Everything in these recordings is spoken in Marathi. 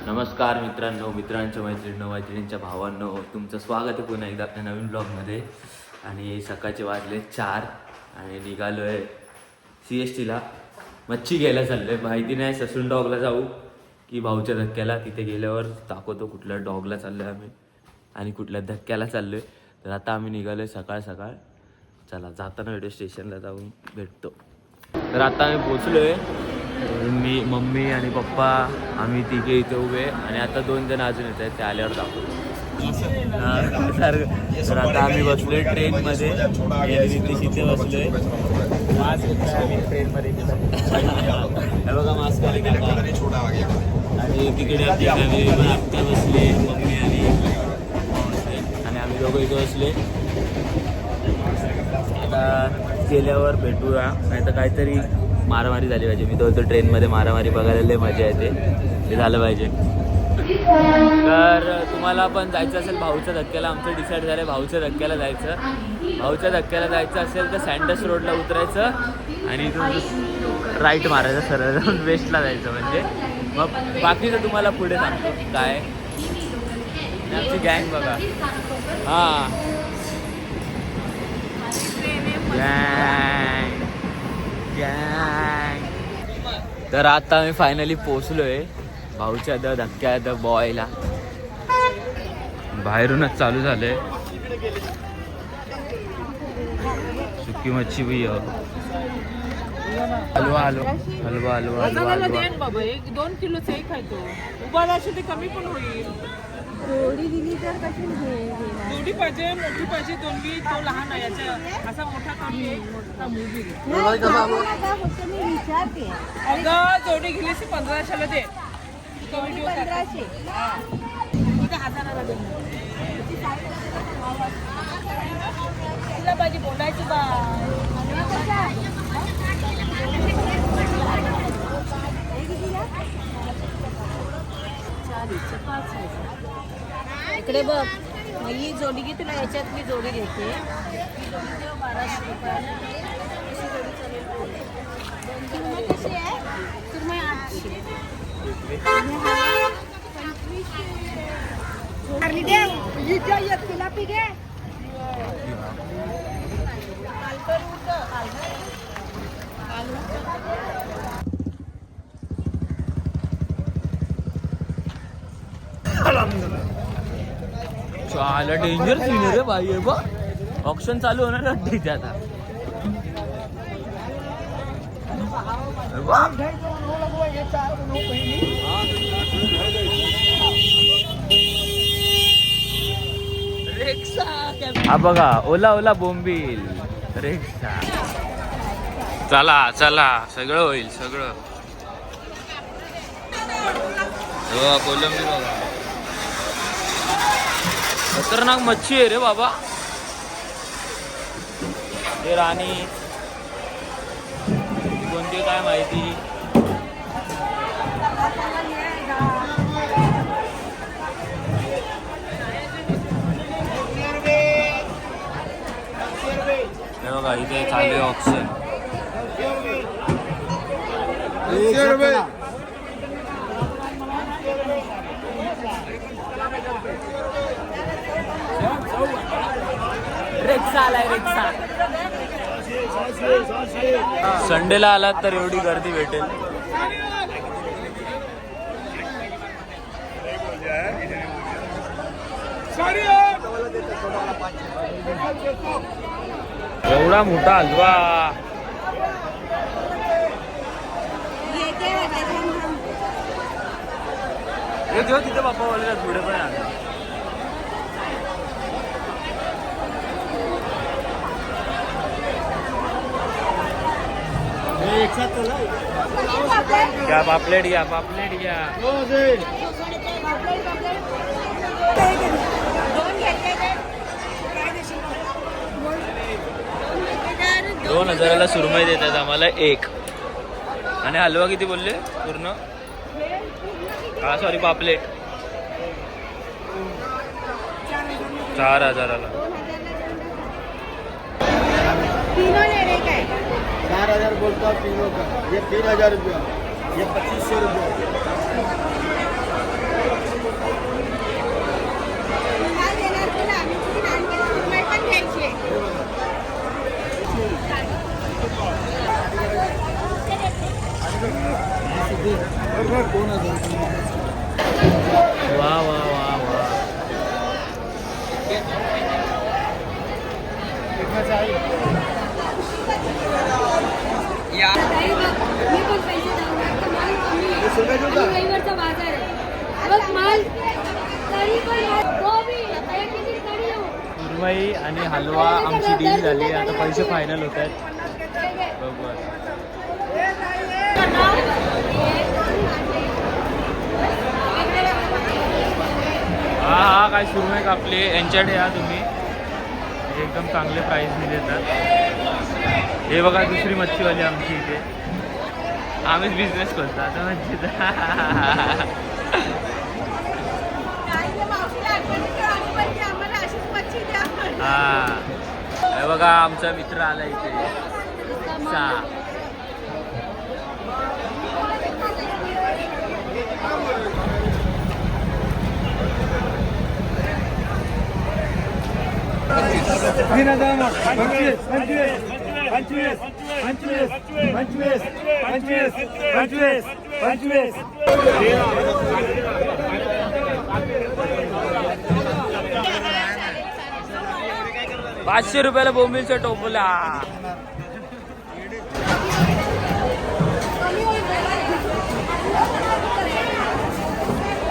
नमस्कार मित्रांनो, मैत्रिणींच्या भावांनो, तुमचं स्वागत आहे पुन्हा एकदा आपल्या नवीन ब्लॉगमध्ये. आणि सकाळचे वाजले 4 आणि निघालो आहे CSTला. मच्छी घ्यायला चाललो आहे. माहिती नाही ससून डॉगला जाऊ की भाऊच्या धक्क्याला. तिथे गेल्यावर दाखवतो कुठल्या डॉगला चाललो आहे आम्ही आणि कुठल्या धक्क्याला चाललो आहे. तर आता आम्ही निघालो आहे सकाळ. चला जाताना रेडिओ स्टेशनला जाऊन भेटतो. तर आता आम्ही पोचलो आहे. मी, मम्मी आणि पप्पा आम्ही तिघे इथे उभे आणि आता 2 जण अजून येत आहेत. ते आल्यावर दाखवतो. तर आता आम्ही बसलोय ट्रेनमध्ये. तिथे बसलोय. मास्क आम्ही ट्रेनमध्ये बघा, मास्क आणि तिकडे आपली फॅमिली पण आत्ता बसले. मम्मी आणि आम्ही दोघं इथे बसले. आता गेल्यावर भेटूया, नाही तर काहीतरी मारामारी झाली पाहिजे. मी तो ट्रेनमध्ये मारामारी बघायला लय मजा येते. ते झालं पाहिजे. तर तुम्हाला पण जायचं असेल भाऊच्या धक्क्याला, आमचं डिसाईड झालं आहे भाऊच्या धक्क्याला जायचं. भाऊच्या धक्क्याला जायचं असेल तर सँडस रोडला उतरायचं आणि इथून राईट मारायचं, सरळ जाऊन वेस्टला जायचं. म्हणजे मग बाकीचं तुम्हाला पुढे सांगतो काय. आमची गँग बघा. हां, गँग. तर आता मी फायनली पोचलोय भाऊच्या धक्क्या बॉयला. बाहेरूनच चालू झालंय. सुकी मच्छी भी हलवा बाबा 1-2 किलोच एक खायचो. उभाला अशी ते कमी पण होईल. जोडी दिली तर कशी जोडी पाहिजे, मोठी पाहिजे. दोन्ही तो लहान आहे, याचा असा मोठा कमी मोठा मुलगी. अगं जोडी गेली 1500ला दे. 1500 1000ला दे. तिला पाहिजे बोलायची बा. इकडे बघ, ही जोडी घे. तुला याच्यात मी जोडी घेते. ही जोडी देऊ 1200 रुपयाला. अशी जोडी चालेल. सुरमई कशी आहे? सुरमई 800. तिलापी घे. चाला डेंजर सीन रे भाई. आहे बघ, ऑप्शन चालू होणार वाटते आता. हा बघा, ओला बोंबील रेक्सा. चला सगळं होईल, सगळं. कोलंबी बघा, खतरनाक मच्छी आहे रे बाबा. ते राणी कोणती काय माहिती. हे बघा, इथे चालू आहे ऑप्शन. रेक्सा आलाय, रेक्सा. संडेला आलात तर एवढी गर्दी भेटेल. एवढा मोठा हलवा. तिथे बाप्पा बोलला पुढे पण आला. क्या पापलेट घ्या. 2000ला सुरमई देतात आम्हाला एक. आणि हलवा किती बोलले पूर्ण? सॉरी, पापलेट 4000ला. 4000 बोलता तीनों का. ये 3000 रुपया, ये 2500 रुपया. वा वा वा वा. मी पण पैसे रविवारचा बाजार आहे बघ माल तरी पण गोबी आता हे किती तरी येऊ सुरमई आणि हलवा आमची डील झाली. आता पैसे फायनल होत आहेत. बरोबर. हा हा काय सुरमई कापले यांच्याकडे या तुम्ही, एकदम चांगले प्राईसने देतात. हे बघा दुसरी मच्छीवाली आमची इथे. आम्हीच बिझनेस करतो आता मच्छीचा. हा हे बघा आमचा मित्र आला इथे. ₹500 बोंबीलचा टोपला.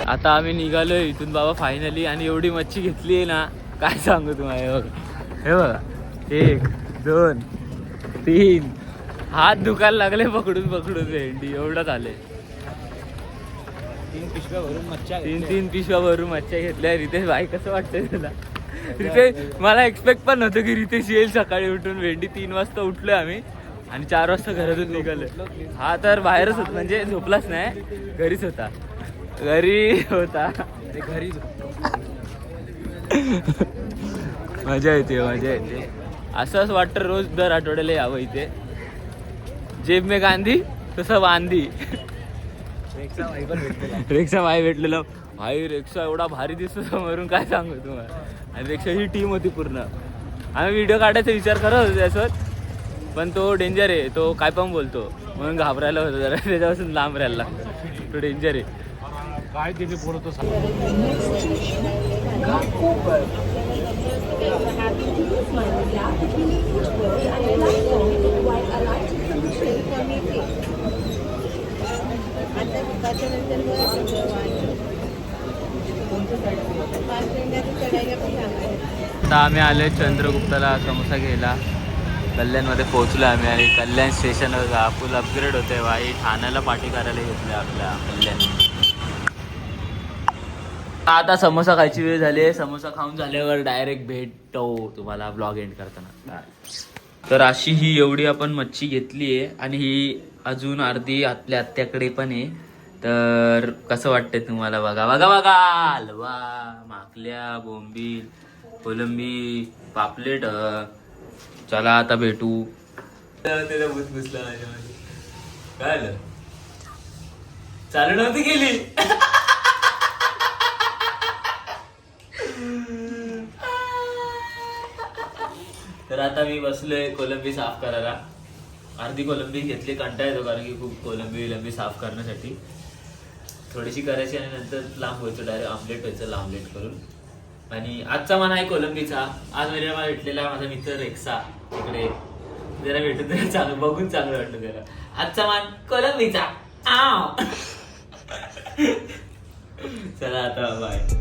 आता आम्ही निघालोय इथून बाबा फायनली. आणि एवढी मच्छी घेतली आहे ना, काय सांगू तुम्हाला. हे बघा 1 2 3 हात दुखायला लागले पकडून पकडून भेंडी. एवढं झाले. 3 पिशव्या भरून मच्छ्या घेतल्या. रितेश भाई कसं वाटतंय तुला? रितेश मला एक्सपेक्ट पण नव्हतं की रितेश येईल सकाळी उठून. भेंडी 3 वाजता उठलोय आम्ही आणि 4 वाजता घरातून निघालोय. हा तर बाहेरच होता, म्हणजे झोपलाच नाही, घरीच होता. घरी होता ते घरीच. मजा येते मजा येते. असंच वाटतं रोज दर आठवड्याला यावं इथे. जेब में गांधी तसं वांदी. रेक्सा भाई भेटलेला. भाई रेक्सा एवढा भारी दिसतो समोरून, काय सांगू तुम्हाला. आणि रेक्सा ही टीम होती पूर्ण. आम्ही व्हिडिओ काढायचा विचार करत होतो त्यासोबत, पण तो डेंजर आहे. तो काय पण बोलतो म्हणून घाबरायला होतं जरा. त्याच्यापासून लांब राहायला. तो डेंजर आहे. काय तिथे बोलतो आता आम्ही आले चंद्रगुप्ताला समोसा घ्यायला. कल्याणमध्ये पोहोचलो आम्ही. आणि कल्याण स्टेशनवर फुल अपग्रेड होते भाई. ठाण्याला पार्टी करायला घेतले आपल्या कल्याण. आता समोसा खायची वेळ झाली आहे. समोसा खाऊन झाल्यावर डायरेक्ट भेटतो तुम्हाला ब्लॉग एंड करताना. तर अशी ही एवढी आपण मच्छी घेतली आहे. आणि ही अजून अर्धी आपल्या आत्याकडे पण आहे. तर कसं वाटतंय तुम्हाला? बघा बघा बघा. हलवा, माकल्या, बोंबील, कोलंबी, पापलेट. चला आता भेटू. त्याला बुसबुसला माझ्यामध्ये. काय आलं? चालू नव्हती गेली. तर आता मी बसलोय कोलंबी साफ करायला. अर्धी कोलंबी घेतली. कंटाळा येतो कारण की खूप कोलंबी साफ करण्यासाठी. थोडीशी करायची आणि नंतर लांब व्हायचं. डायरेक्ट आमलेट व्हायचं. आमलेट करून. आणि आजचा मान आहे कोलंबीचा. आज मला भेटलेला माझा मित्र रेक्सा तिकडे. जरा भेटून जरा चांगलं बघून चांगलं वाटलं त्याला. आजचा मान कोलंबीचा. चला आता बाय.